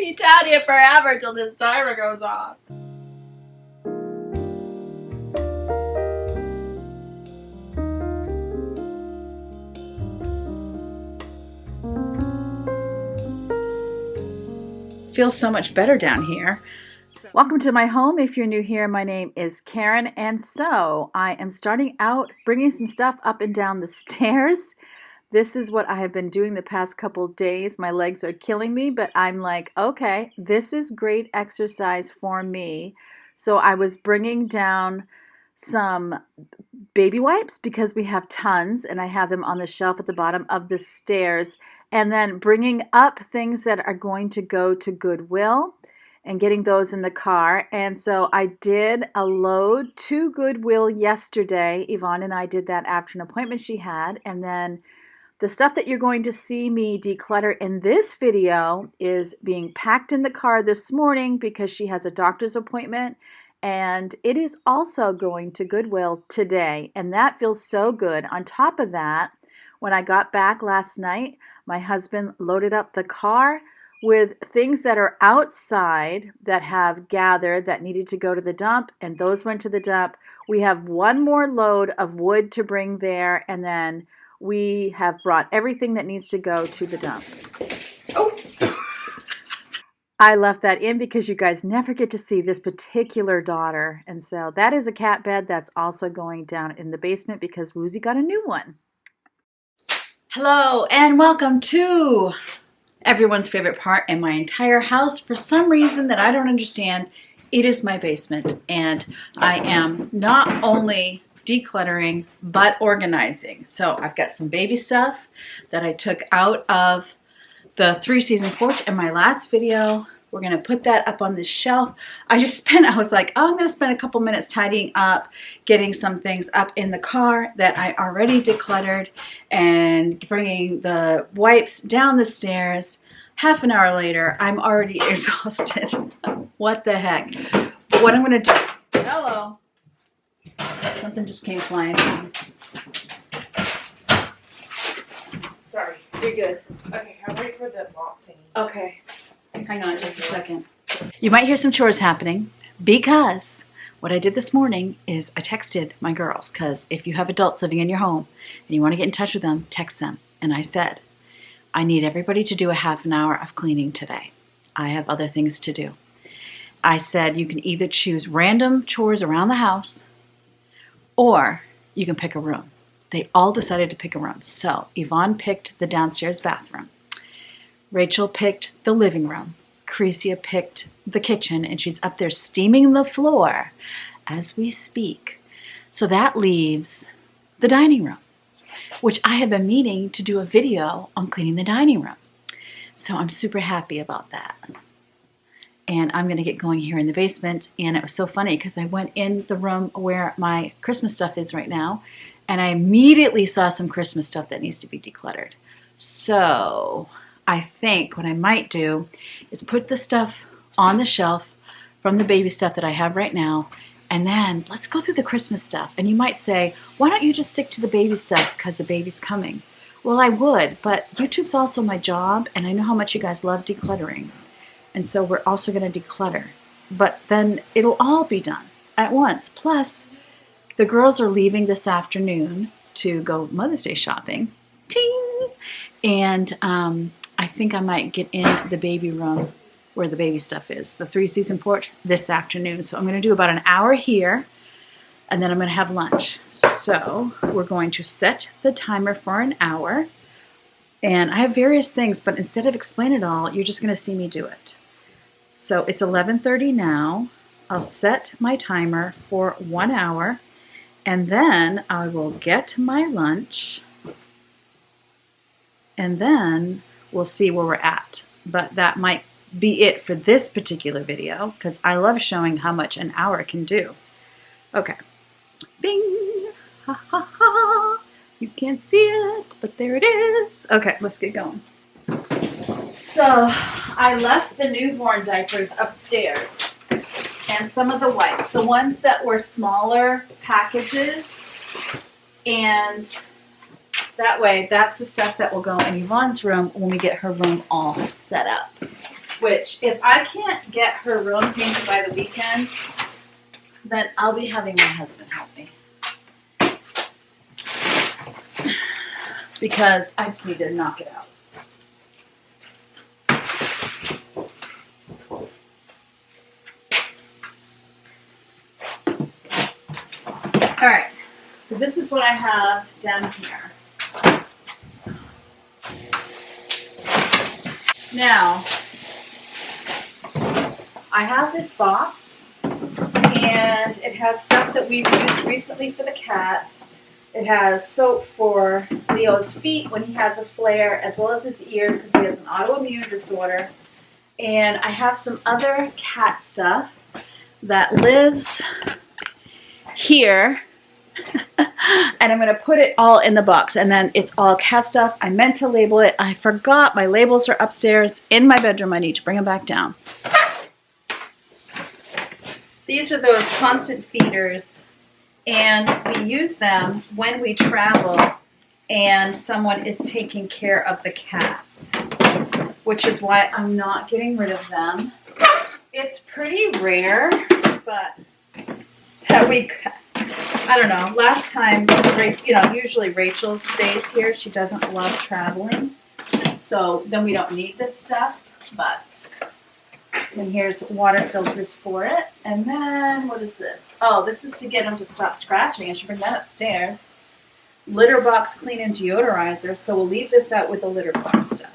be down here forever till this timer goes off. Feels so much better down here. Welcome to my home. If you're new here, my name is Karen, and so I am starting out bringing some stuff up and down the stairs. This is what I have been doing the past couple days. My legs are killing me, but I'm like, okay, this is great exercise for me. So I was bringing down some baby wipes because we have tons, and I have them on the shelf at the bottom of the stairs, and then bringing up things that are going to go to Goodwill and getting those in the car. And so I did a load to Goodwill yesterday. Yvonne and I did that after an appointment she had, and then the stuff that you're going to see me declutter in this video is being packed in the car this morning because she has a doctor's appointment, and it is also going to Goodwill today, and that feels so good. On top of that, when I got back last night, my husband loaded up the car with things that are outside that have gathered that needed to go to the dump, and those went to the dump. We have one more load of wood to bring there, and then we have brought everything that needs to go to the dump. Oh! I left that in because you guys never get to see this particular daughter. And so that is a cat bed that's also going down in the basement because Woozy got a new one. Hello and welcome to everyone's favorite part in my entire house. For some reason that I don't understand, it is my basement. And I am not only decluttering but organizing. So I've got some baby stuff that I took out of the 3-season porch in my last video. We're going to put that up on this shelf. I was like, oh, I'm going to spend a couple minutes tidying up, getting some things up in the car that I already decluttered, and bringing the wipes down the stairs. Half an hour later, I'm already exhausted. What the heck? But what I'm going to do, hello, something just came flying in. Sorry, you're good. Okay, I'm ready for the mop thing. Okay, hang on just a second. You might hear some chores happening because what I did this morning is I texted my girls, because if you have adults living in your home and you want to get in touch with them, text them. And I said, I need everybody to do a half an hour of cleaning today. I have other things to do. I said you can either choose random chores around the house or you can pick a room. They all decided to pick a room. So Yvonne picked the downstairs bathroom. Rachel picked the living room. Crecia picked the kitchen, and she's up there steaming the floor as we speak. So that leaves the dining room, which I have been meaning to do a video on cleaning the dining room. So I'm super happy about that. And I'm going to get going here in the basement. And it was so funny because I went in the room where my Christmas stuff is right now, and I immediately saw some Christmas stuff that needs to be decluttered. So I think what I might do is put the stuff on the shelf from the baby stuff that I have right now, and then let's go through the Christmas stuff. And you might say, why don't you just stick to the baby stuff because the baby's coming? Well, I would, but YouTube's also my job, and I know how much you guys love decluttering. And so we're also going to declutter. But then it'll all be done at once. Plus, the girls are leaving this afternoon to go Mother's Day shopping. Ting! And I think I might get in the baby room where the baby stuff is, the 3-season porch, this afternoon. So I'm going to do about an hour here, and then I'm going to have lunch. So we're going to set the timer for an hour. And I have various things, but instead of explain it all, you're just going to see me do it. So it's 11:30 now. I'll set my timer for 1 hour, and then I will get my lunch, and then we'll see where we're at. But that might be it for this particular video, because I love showing how much an hour can do. Okay. Bing! Ha ha ha! You can't see it, but there it is. Okay, let's get going. So I left the newborn diapers upstairs and some of the wipes, the ones that were smaller packages, and that way that's the stuff that will go in Yvonne's room when we get her room all set up. which if I can't get her room painted by the weekend, then I'll be having my husband help me. Because I just need to knock it out. All right, so this is what I have down here. Now, I have this box, and it has stuff that we've used recently for the cats. It has soap for Leo's feet when he has a flare, as well as his ears because he has an autoimmune disorder. And I have some other cat stuff that lives here. And I'm going to put it all in the box, and then it's all cat stuff. I meant to label it. I forgot. My labels are upstairs in my bedroom. I need to bring them back down. These are those constant feeders, and we use them when we travel and someone is taking care of the cats, which is why I'm not getting rid of them. It's pretty rare, but that we... I don't know. Last time, usually Rachel stays here. She doesn't love traveling. So then we don't need this stuff. But then here's water filters for it. And then what is this? Oh, this is to get them to stop scratching. I should bring that upstairs. Litter box clean and deodorizer. So we'll leave this out with the litter box stuff.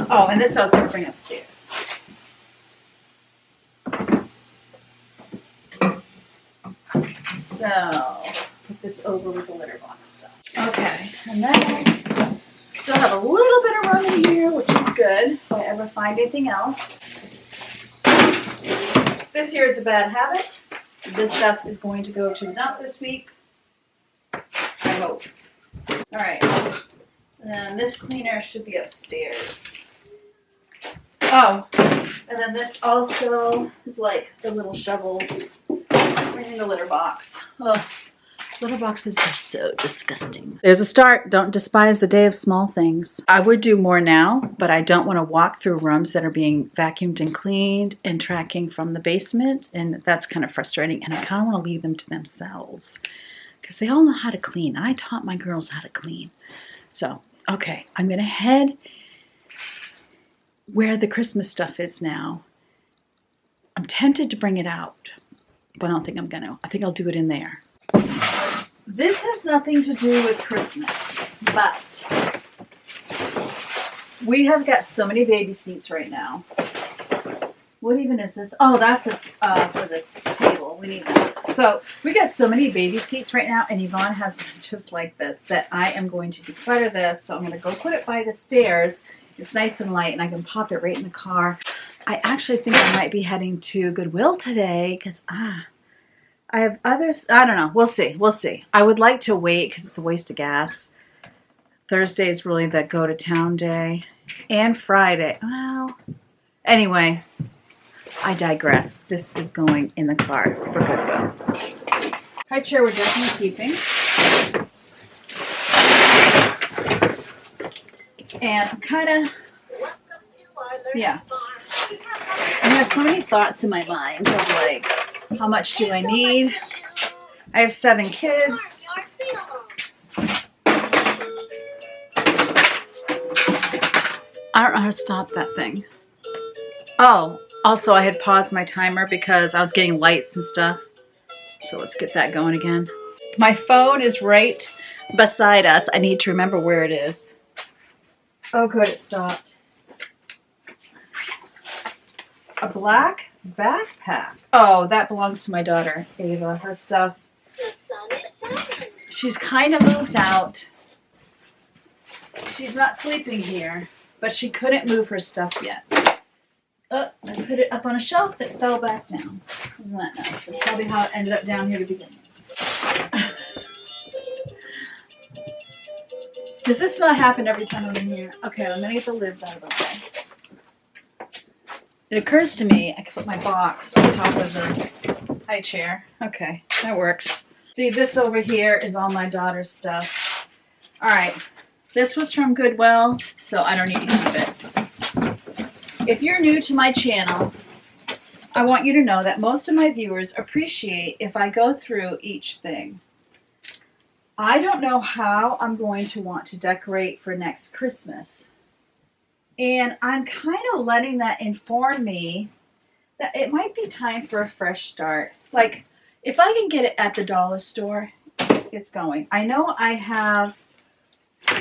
Oh, and this I was going to bring upstairs. So, put this over with the litter box stuff. Okay, and then still have a little bit of room in here, which is good if I ever find anything else. This here is a bad habit. This stuff is going to go to the dump this week. I hope. Alright, and this cleaner should be upstairs. Oh, and then this also is like the little shovels. In the litter box. Oh, litter boxes are so disgusting. There's a start. Don't despise the day of small things. I would do more now, but I don't want to walk through rooms that are being vacuumed and cleaned and tracking from the basement, and that's kind of frustrating, and I kind of want to leave them to themselves because they all know how to clean. I taught my girls how to clean. So, okay, I'm going to head where the Christmas stuff is now. I'm tempted to bring it out, but I don't think I'm going to. I think I'll do it in there. This has nothing to do with Christmas, but we have got so many baby seats right now. What even is this? Oh, that's for this table. We need that. So we got so many baby seats right now, and Yvonne has one just like this that I am going to declutter this. So I'm going to go put it by the stairs. It's nice and light, and I can pop it right in the car. I actually think I might be heading to Goodwill today because I have others. I don't know. We'll see. We'll see. I would like to wait because it's a waste of gas. Thursday is really the go to town day, and Friday. Well, anyway, I digress. This is going in the car for Goodwill. High chair we're definitely keeping. And kind of, yeah. I have so many thoughts in my mind of like, how much do I need? I have 7 kids. I don't know how to stop that thing. Oh, also I had paused my timer because I was getting lights and stuff. So let's get that going again. My phone is right beside us. I need to remember where it is. Oh, good, it stopped. A black backpack. Oh, that belongs to my daughter, Ava. Her stuff. She's kind of moved out. She's not sleeping here, but she couldn't move her stuff yet. Oh, I put it up on a shelf that fell back down. Isn't that nice? That's probably how it ended up down here to begin with. Does this not happen every time I'm in here? Okay, I'm going to get the lids out of the way. It occurs to me I could put my box on top of the high chair. Okay, that works. See, this over here is all my daughter's stuff. All right, this was from Goodwill, so I don't need to keep it. If you're new to my channel, I want you to know that most of my viewers appreciate if I go through each thing. I don't know how I'm going to want to decorate for next Christmas. And I'm kind of letting that inform me that it might be time for a fresh start. Like, if I can get it at the dollar store, it's going. I know I have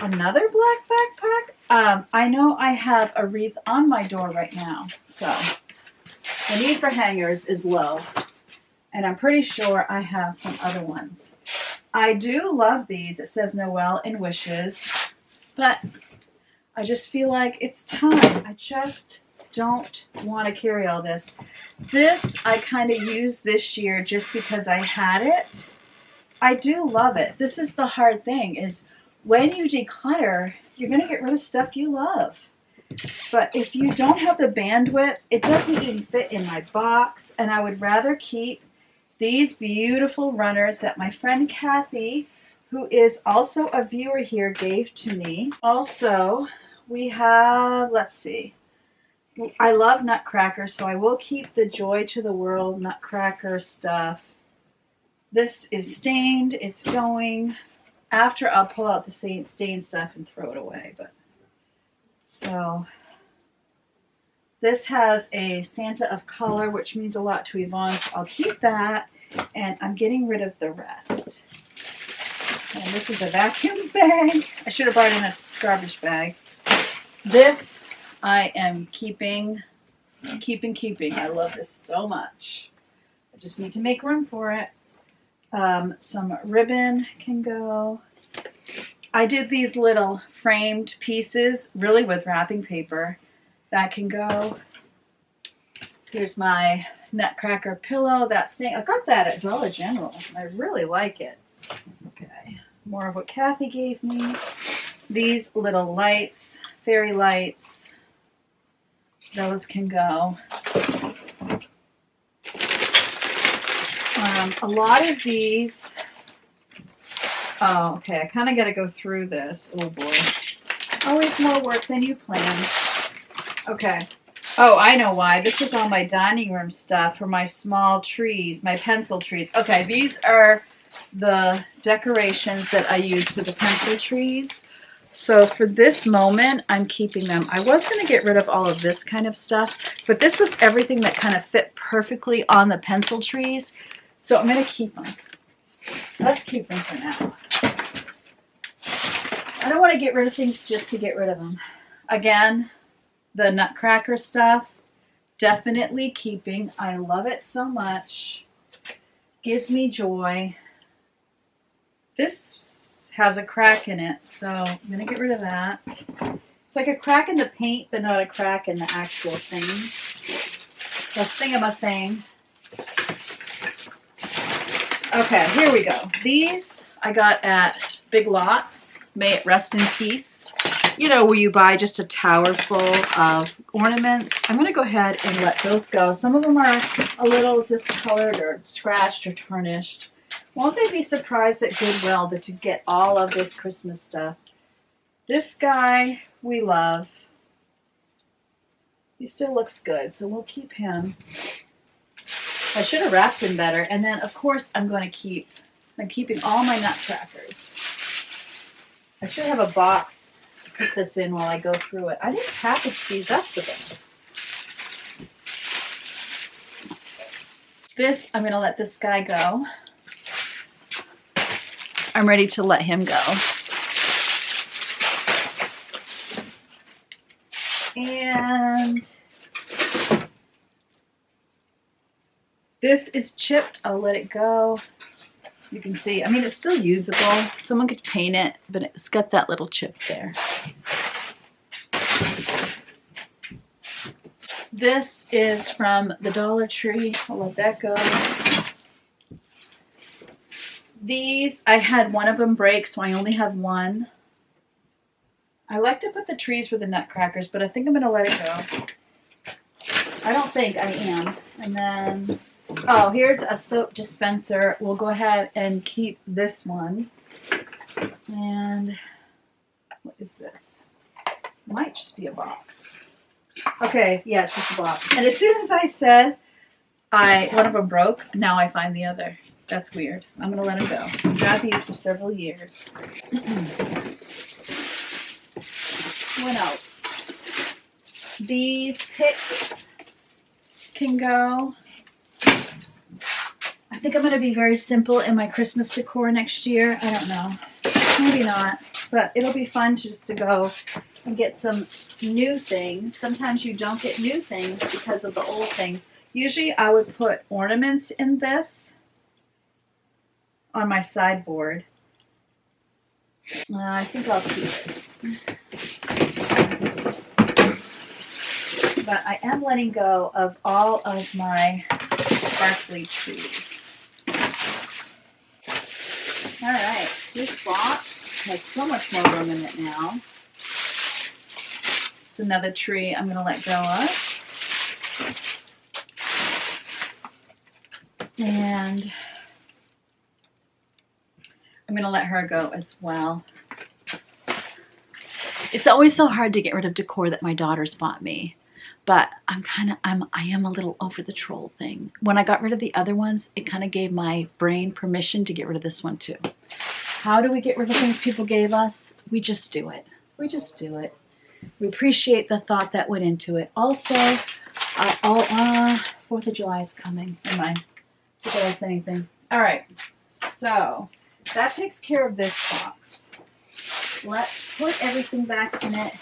another black backpack. I know I have a wreath on my door right now. So the need for hangers is low. And I'm pretty sure I have some other ones. I do love these. It says Noel and Wishes. But I just feel like it's time. I just don't want to carry all this. This I kind of used this year just because I had it. I do love it. This is the hard thing is when you declutter, you're going to get rid of stuff you love. But if you don't have the bandwidth, it doesn't even fit in my box. And I would rather keep these beautiful runners that my friend Kathy, who is also a viewer here, gave to me. Also, we have, let's see, I love nutcrackers, so I will keep the Joy to the World nutcracker stuff. This is stained. It's going. After, I'll pull out the stained stuff and throw it away. But so this has a Santa of color, which means a lot to Yvonne, so I'll keep that. And I'm getting rid of the rest. And this is a vacuum bag. I should have brought in a garbage bag. This I am keeping. I love this so much. I just need to make room for it. Some ribbon can go. I did these little framed pieces, really with wrapping paper. That can go. Here's my nutcracker pillow. That's staying. I got that at Dollar General. I really like it. Okay, more of what Kathy gave me. These little lights, fairy lights, those can go. A lot of these, oh, okay, I kind of got to go through this. Oh boy, always more work than you planned. Okay. Oh, I know why. This was all my dining room stuff for my small trees, my pencil trees. Okay, these are the decorations that I use for the pencil trees. So for this moment, I'm keeping them. I was going to get rid of all of this kind of stuff, but this was everything that kind of fit perfectly on the pencil trees. So I'm going to keep them. Let's keep them for now. I don't want to get rid of things just to get rid of them. Again, the nutcracker stuff, definitely keeping. I love it so much. Gives me joy. This has a crack in it, so I'm going to get rid of that. It's like a crack in the paint, but not a crack in the actual thing. The thing-a-ma-thing. Okay, here we go. These I got at Big Lots. May it rest in peace. You know, where you buy just a tower full of ornaments. I'm going to go ahead and let those go. Some of them are a little discolored or scratched or tarnished. Won't they be surprised at Goodwill that to get all of this Christmas stuff? This guy we love. He still looks good, so we'll keep him. I should have wrapped him better. And then, of course, I'm keeping all my nutcrackers. I should have a box to put this in while I go through it. I didn't package these up the best. This, I'm going to let this guy go. I'm ready to let him go. And this is chipped. I'll let it go. You can see, I mean, it's still usable. Someone could paint it, but it's got that little chip there. This is from the Dollar Tree. I'll let that go. These, I had one of them break, so I only have one. I like to put the trees with the nutcrackers, but I think I'm going to let it go. I don't think I am. And then, oh, here's a soap dispenser. We'll go ahead and keep this one. And what is this? Might just be a box. Okay, yeah, it's just a box. And as soon as I said one of them broke, now I find the other. That's weird. I'm gonna let him go. I've got these for several years. What else? These picks can go. I think I'm gonna be very simple in my Christmas decor next year. I don't know. Maybe not. But it'll be fun just to go and get some new things. Sometimes you don't get new things because of the old things. Usually I would put ornaments in this on my sideboard. I think I'll keep it. But I am letting go of all of my sparkly trees. All right, this box has so much more room in it now. It's another tree I'm going to let go of. And I'm going to let her go as well. It's always so hard to get rid of decor that my daughters bought me. But I am a little over the troll thing. When I got rid of the other ones, it kind of gave my brain permission to get rid of this one too. How do we get rid of things people gave us? We just do it. We just do it. We appreciate the thought that went into it. Also, 4th of July is coming. Never mind. Did I say anything? All right. So that takes care of this box. Let's put everything back in it.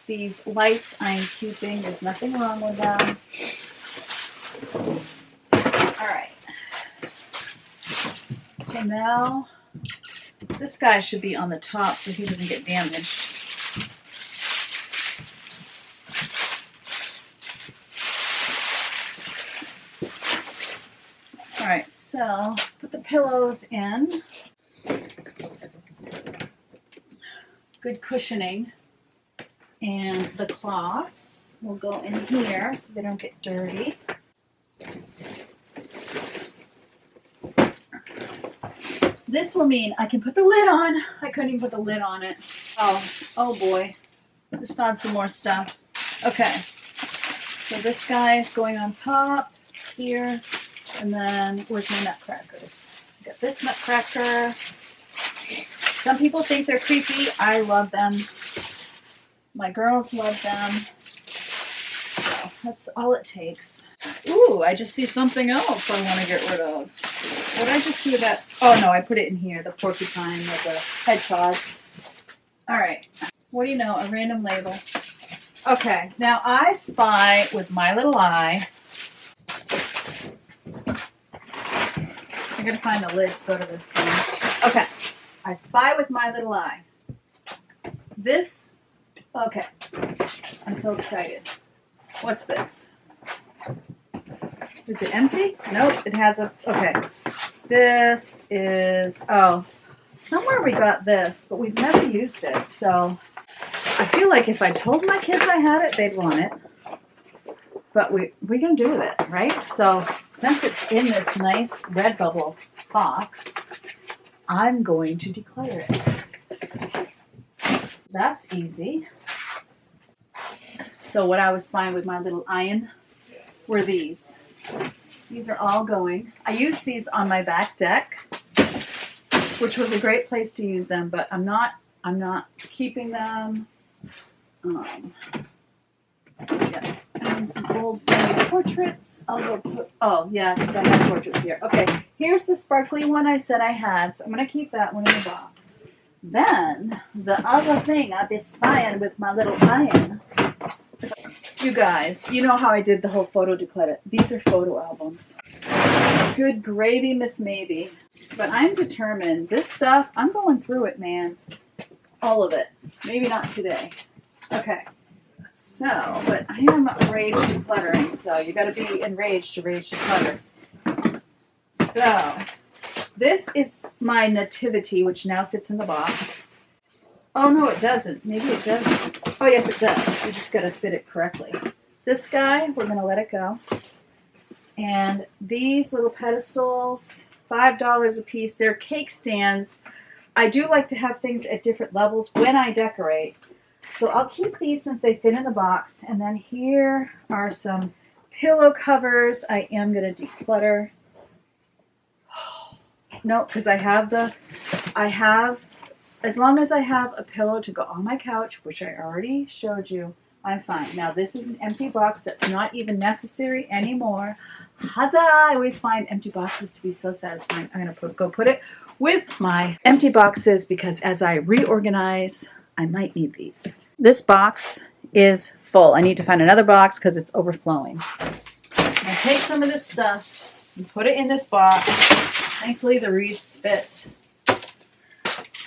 These lights I'm keeping. There's nothing wrong with them. All right. So now this guy should be on the top so he doesn't get damaged. All right, so let's put the pillows in. Good cushioning. And the cloths will go in here so they don't get dirty. This will mean I can put the lid on. I couldn't even put the lid on it. Oh boy. Just found some more stuff. Okay. So this guy is going on top here. And then where's my nutcrackers? I got this nutcracker. Some people think they're creepy. I love them. My girls love them. So that's all it takes. Ooh, I just see something else I want to get rid of. What did I just see that? Oh no, I put it in here. The porcupine with the hedgehog. All right. What do you know? A random label. Okay. Now I spy with my little eye. I gotta find the lid to go to this thing. Okay. I spy with my little eye. This. Okay. I'm so excited. What's this? Is it empty? Nope. It has a. Okay. This is. Oh. Somewhere we got this, but we've never used it. So I feel like if I told my kids I had it, they'd want it. But we're going to do with it, right? So since it's in this nice Redbubble box, I'm going to declutter it. That's easy. So what I was fine with my little iron were these. These are all going. I used these on my back deck, which was a great place to use them, but I'm not keeping them. Yeah. And some old family portraits. I'll go put, oh yeah, because I have portraits here. Okay, here's the sparkly one I said I had, so I'm going to keep that one in the box. Then, the other thing I've been spying with my little iron. You guys, you know how I did the whole photo declutter. These are photo albums. Good gravy, Miss Maybe. But I'm determined. This stuff, I'm going through it, man. All of it. Maybe not today. Okay. So, but I am rage decluttering, so you got to be enraged to rage declutter. So, this is my nativity, which now fits in the box. Oh, no, it doesn't. Maybe it doesn't. Oh, yes, it does. You just got to fit it correctly. This guy, we're going to let it go. And these little pedestals, $5 a piece. They're cake stands. I do like to have things at different levels when I decorate. So I'll keep these since they fit in the box. And then here are some pillow covers I am going to declutter. No, because as long as I have a pillow to go on my couch, which I already showed you, I'm fine. Now this is an empty box that's not even necessary anymore. Huzzah! I always find empty boxes to be so satisfying. I'm going to go put it with my empty boxes because as I reorganize, I might need these. This box is full. I need to find another box because it's overflowing. I take some of this stuff and put it in this box. Thankfully the wreaths fit.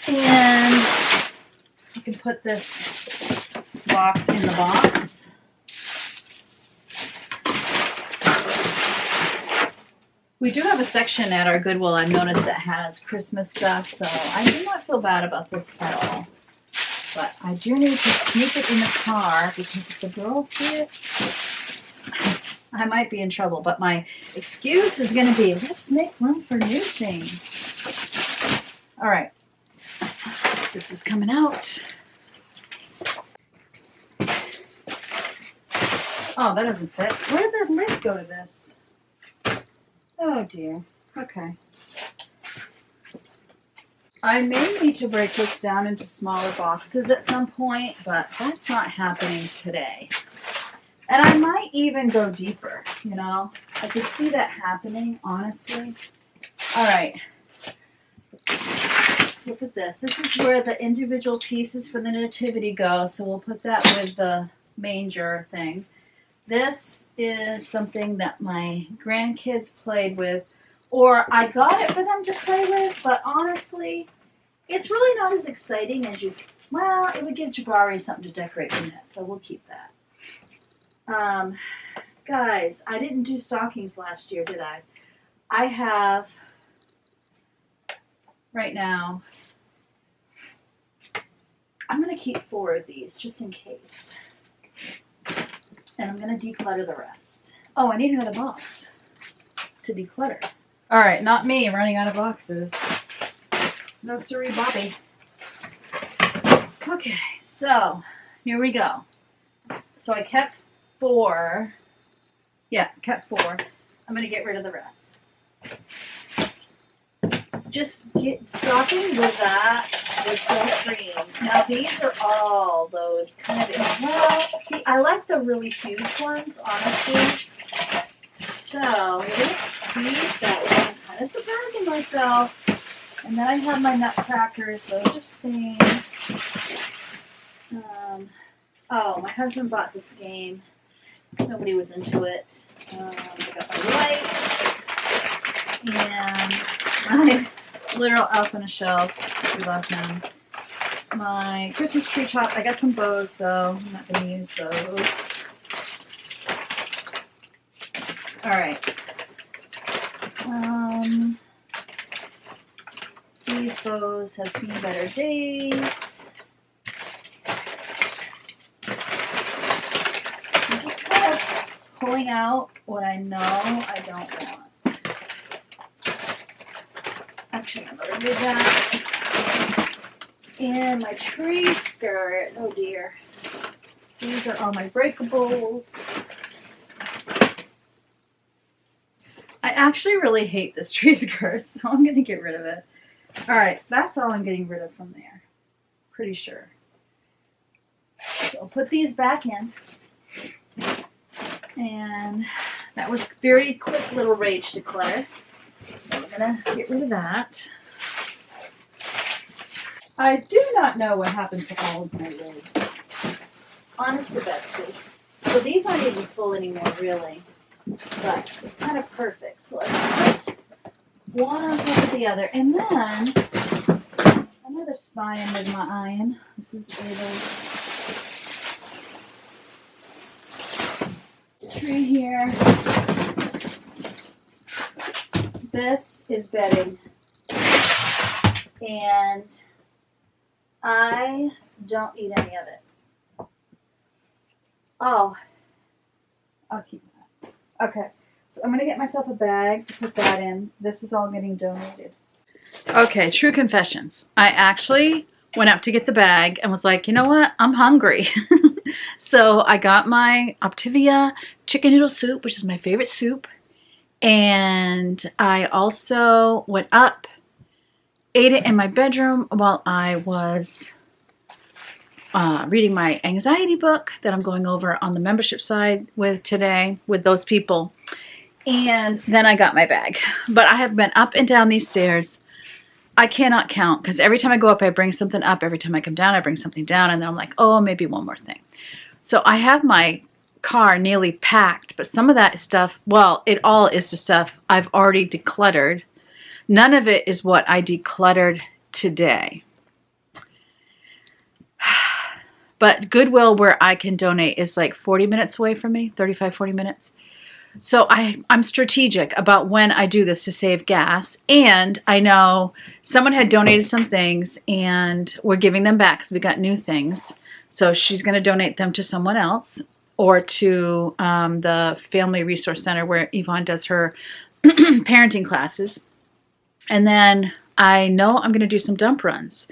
And you can put this box in the box. We do have a section at our Goodwill I've noticed that has Christmas stuff, so I do not feel bad about this at all. But I do need to sneak it in the car because if the girls see it, I might be in trouble. But my excuse is going to be, let's make room for new things. All right. This is coming out. Oh, that doesn't fit. Where did the lids go to this? Oh dear. Okay. I may need to break this down into smaller boxes at some point, but that's not happening today. And I might even go deeper, you know. I could see that happening, honestly. All right. Let's look at this. This is where the individual pieces for the nativity go, so we'll put that with the manger thing. This is something that my grandkids played with, or I got it for them to play with, but honestly, it's really not as exciting as well, it would give Jabari something to decorate with it, so we'll keep that. Guys, I didn't do stockings last year, did I? I have, right now, I'm going to keep 4 of these, just in case. And I'm going to declutter the rest. Oh, I need another box to declutter. All right, not me running out of boxes. No siree, Bobby. Okay, so here we go. So I kept 4. Yeah, kept 4. I'm going to get rid of the rest. Just stopping with that was so freeing. Now these are all those kind of, well, see, I like the really huge ones, honestly. So I didn't keep that one. I'm kind of surprising myself. And then I have my nutcrackers. Those are staying. Oh, my husband bought this game. Nobody was into it. I got my lights. And my literal elf on a shelf. We love him. My Christmas tree top. I got some bows, though. I'm not going to use those. All right. These bows have seen better days. I'm just kind of pulling out what I know I don't want. Actually, I'm going to remove that. And my tree skirt. Oh dear. These are all my breakables. I actually really hate this tree skirt, so I'm going to get rid of it. Alright, that's all I'm getting rid of from there. Pretty sure. So I'll put these back in. And that was very quick little rage declutter. So I'm going to get rid of that. I do not know what happened to all of my robes. Honest to Betsy. So these aren't even full anymore, really. But it's kind of perfect. So let's put one on top of the other. And then, another spine with my iron. This is a tree here. This is bedding. And I don't need any of it. Oh, I'll keep that. Okay, so I'm going to get myself a bag to put that in. This is all getting donated. Okay, true confessions. I actually went out to get the bag and was like, you know what? I'm hungry. So I got my Optivia chicken noodle soup, which is my favorite soup. And I also went up, ate it in my bedroom while I was reading my anxiety book that I'm going over on the membership side with today with those people. And then I got my bag. But I have been up and down these stairs. I cannot count because every time I go up, I bring something up. Every time I come down, I bring something down. And then I'm like, oh, maybe one more thing. So I have my car nearly packed, but some of that is stuff, well, it all is the stuff I've already decluttered. None of it is what I decluttered today. But Goodwill, where I can donate, is like 40 minutes away from me, 35, 40 minutes. So I'm strategic about when I do this to save gas. And I know someone had donated some things and we're giving them back because we got new things. So she's going to donate them to someone else or to the Family Resource Center where Yvonne does her parenting classes. And then I know I'm going to do some dump runs.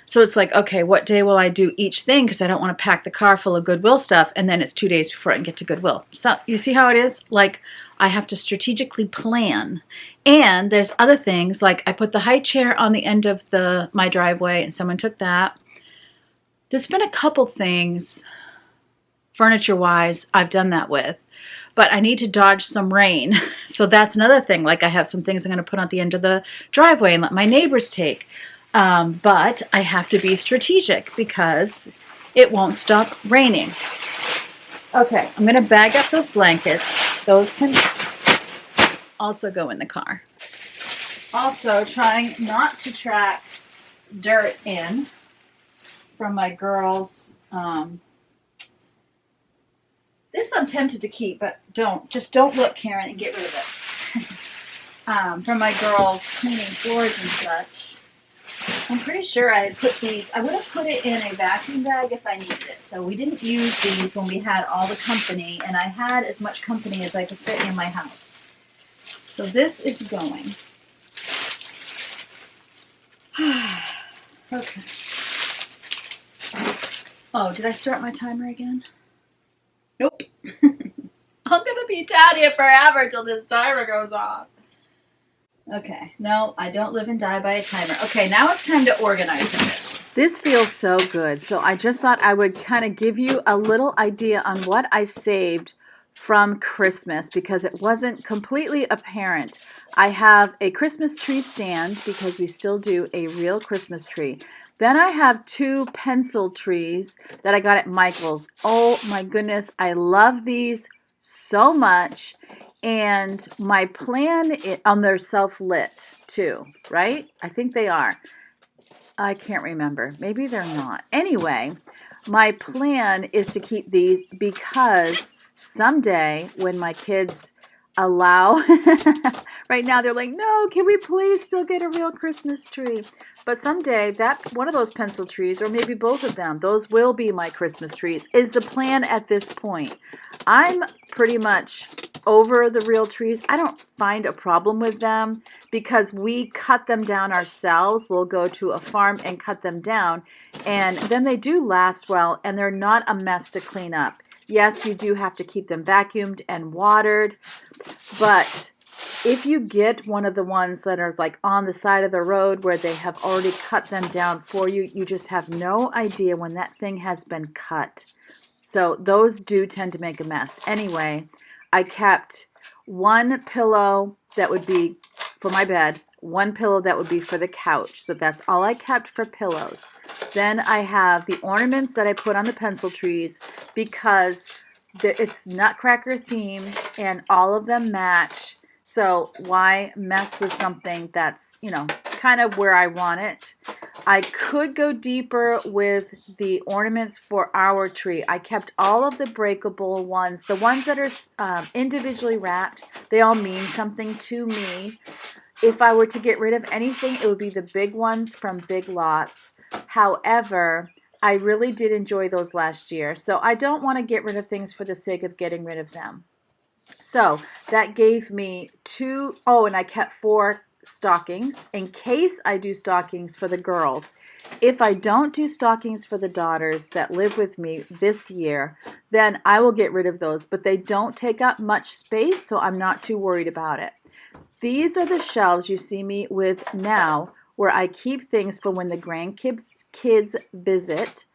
So it's like, okay, what day will I do each thing? Because I don't want to pack the car full of Goodwill stuff. And then it's 2 days before I can get to Goodwill. So you see how it is? Like I have to strategically plan. And there's other things like I put the high chair on the end of my driveway and someone took that. There's been a couple things furniture-wise I've done that with. But I need to dodge some rain. So that's another thing. Like I have some things I'm going to put on the end of the driveway and let my neighbors take. But I have to be strategic because it won't stop raining. Okay, I'm going to bag up those blankets. Those can also go in the car. Also, trying not to track dirt in from my girls. This I'm tempted to keep, but just don't look, Karen, and get rid of it. From my girls cleaning floors and such. I'm pretty sure I had put these, I would have put it in a vacuum bag if I needed it. So we didn't use these when we had all the company, and I had as much company as I could fit in my house. So this is going. Okay. Oh, did I start my timer again? Nope. I'm going to be down here forever till this timer goes off. Okay, no, I don't live and die by a timer. Okay, now it's time to organize it. This feels so good. So I just thought I would kind of give you a little idea on what I saved from Christmas because it wasn't completely apparent. I have a Christmas tree stand because we still do a real Christmas tree. Then I have 2 pencil trees that I got at Michael's. Oh my goodness, I love these so much. And my plan on their self-lit too, right? I think they are. I can't remember. Maybe they're not. Anyway, my plan is to keep these because someday when my kids allow, right now they're like, no, can we please still get a real Christmas tree? But someday that one of those pencil trees, or maybe both of them, those will be my Christmas trees, is the plan at this point. I'm pretty much over the real trees. I don't find a problem with them because we cut them down ourselves. We'll go to a farm and cut them down, and then they do last well, and they're not a mess to clean up. Yes, you do have to keep them vacuumed and watered, but if you get one of the ones that are like on the side of the road where they have already cut them down for you, you just have no idea when that thing has been cut. So those do tend to make a mess. Anyway, I kept 1 pillow that would be for my bed, 1 pillow that would be for the couch. So that's all I kept for pillows. Then I have the ornaments that I put on the pencil trees because it's Nutcracker themed and all of them match. So why mess with something that's, kind of where I want it? I could go deeper with the ornaments for our tree. I kept all of the breakable ones. The ones that are individually wrapped, they all mean something to me. If I were to get rid of anything, it would be the big ones from Big Lots. However, I really did enjoy those last year. So I don't want to get rid of things for the sake of getting rid of them. So that gave me 2, and I kept 4 stockings in case I do stockings for the girls. If I don't do stockings for the daughters that live with me this year, then I will get rid of those, but they don't take up much space, so I'm not too worried about it. These are the shelves you see me with now where I keep things for when the grandkids visit.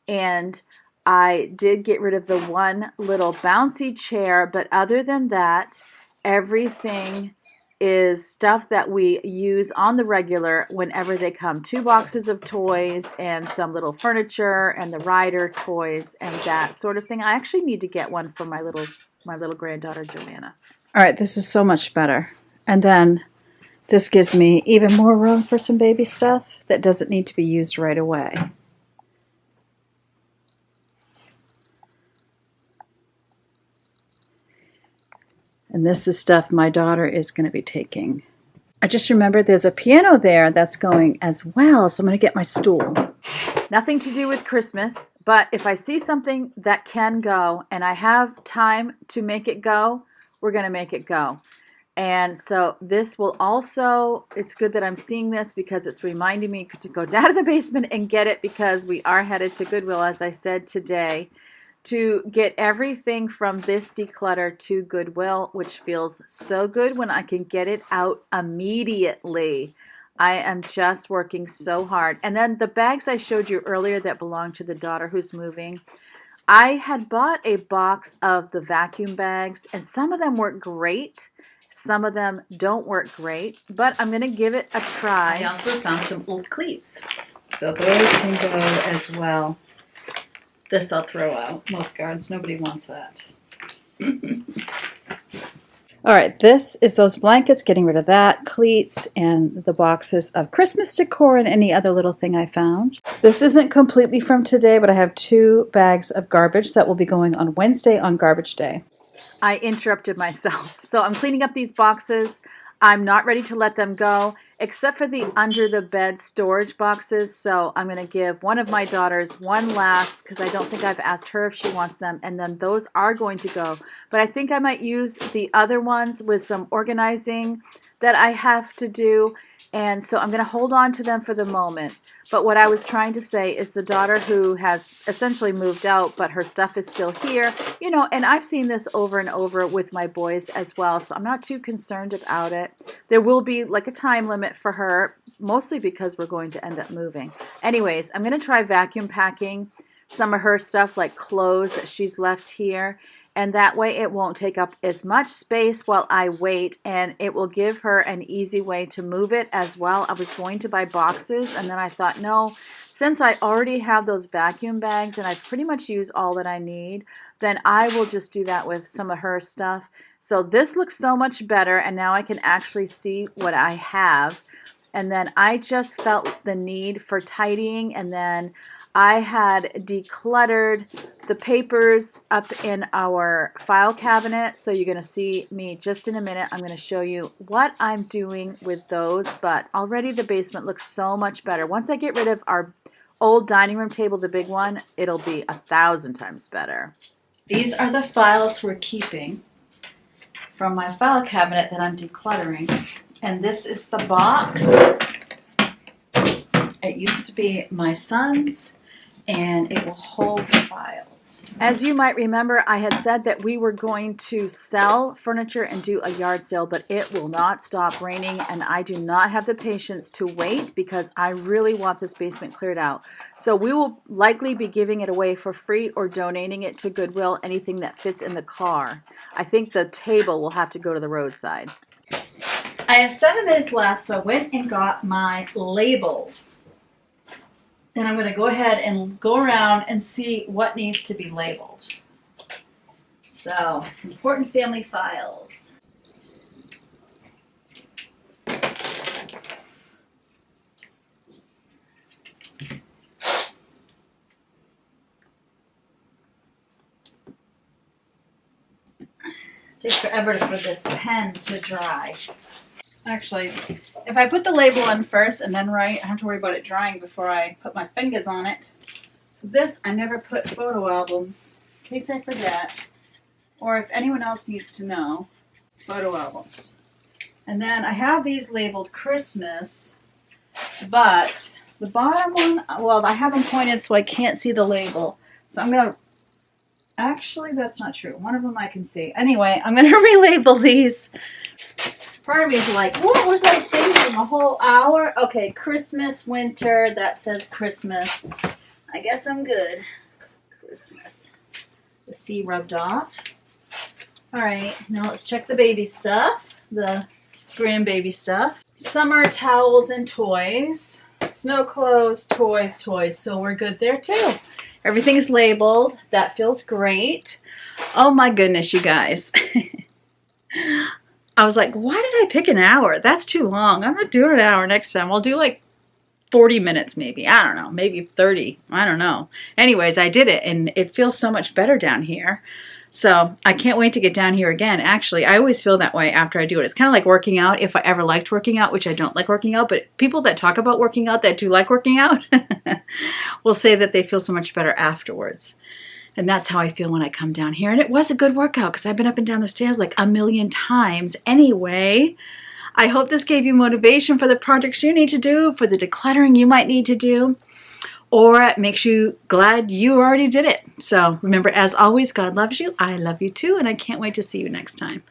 And I did get rid of the one little bouncy chair, but other than that, everything is stuff that we use on the regular whenever they come. 2 boxes of toys and some little furniture and the rider toys and that sort of thing. I actually need to get one for my little granddaughter Joanna. All right, this is so much better. And then this gives me even more room for some baby stuff that doesn't need to be used right away. And this is stuff my daughter is going to be taking. I just remembered there's a piano there that's going as well, so I'm going to get my stool. Nothing to do with Christmas, but if I see something that can go and I have time to make it go, we're going to make it go. And so this will also, it's good that I'm seeing this because it's reminding me to go down to the basement and get it because we are headed to Goodwill, as I said today, to get everything from this declutter to Goodwill, which feels so good when I can get it out immediately. I am just working so hard. And then the bags I showed you earlier that belong to the daughter who's moving, I had bought a box of the vacuum bags, and some of them work great. Some of them don't work great, but I'm going to give it a try. I also found some old cleats, so those can go as well. This I'll throw out. Mouth guards, nobody wants that. All right, this is those blankets, getting rid of that, cleats, and the boxes of Christmas decor and any other little thing I found. This isn't completely from today, but I have 2 bags of garbage that will be going on Wednesday on garbage day. I interrupted myself. So I'm cleaning up these boxes. I'm not ready to let them go, except for the under the bed storage boxes. So I'm going to give one of my daughters one last, because I don't think I've asked her if she wants them. And then those are going to go. But I think I might use the other ones with some organizing that I have to do. And so I'm going to hold on to them for the moment. But what I was trying to say is the daughter who has essentially moved out, but her stuff is still here, you know, and I've seen this over and over with my boys as well, so I'm not too concerned about it. There will be like a time limit for her, mostly because we're going to end up moving. Anyways, I'm going to try vacuum packing some of her stuff, like clothes that she's left here. And that way it won't take up as much space while I wait, and it will give her an easy way to move it as well. I was going to buy boxes, and then I thought, no, since I already have those vacuum bags and I've pretty much used all that I need, then I will just do that with some of her stuff. So this looks so much better, and now I can actually see what I have. And then I just felt the need for tidying, and then I had decluttered the papers up in our file cabinet. So you're going to see me just in a minute. I'm going to show you what I'm doing with those. But already the basement looks so much better. Once I get rid of our old dining room table, the big one, it'll be 1,000 times better. These are the files we're keeping from my file cabinet that I'm decluttering. And this is the box. It used to be my son's, and it will hold the files. As you might remember, I had said that we were going to sell furniture and do a yard sale, but it will not stop raining, and I do not have the patience to wait because I really want this basement cleared out. So we will likely be giving it away for free or donating it to Goodwill, anything that fits in the car. I think the table will have to go to the roadside. I have 7 minutes left, so I went and got my labels. And I'm going to go ahead and go around and see what needs to be labeled. So, important family files. Takes forever for this pen to dry. Actually, if I put the label on first and then write, I don't have to worry about it drying before I put my fingers on it. So this, I never put photo albums, in case I forget, or if anyone else needs to know, photo albums. And then I have these labeled Christmas, but the bottom one, well, I have them pointed so I can't see the label. So I'm going to, actually, that's not true. One of them I can see. Anyway, I'm going to relabel these. Part of me is like, what was I thinking? A whole hour? Okay, Christmas, winter, that says Christmas. I guess I'm good. Christmas. The C rubbed off. All right, now let's check the baby stuff, the grandbaby stuff. Summer towels and toys. Snow clothes, toys, toys. So we're good there too. Everything's labeled. That feels great. Oh my goodness, you guys. I was like, why did I pick an hour? That's too long. I'm not doing an hour next time. I'll do like 40 minutes maybe. I don't know. Maybe 30. I don't know. Anyways, I did it and it feels so much better down here. So I can't wait to get down here again. Actually, I always feel that way after I do it. It's kind of like working out. If I ever liked working out, which I don't like working out, but people that talk about working out that do like working out will say that they feel so much better afterwards. And that's how I feel when I come down here. And it was a good workout because I've been up and down the stairs like a million times. Anyway, I hope this gave you motivation for the projects you need to do, for the decluttering you might need to do, or it makes you glad you already did it. So remember, as always, God loves you. I love you too. And I can't wait to see you next time.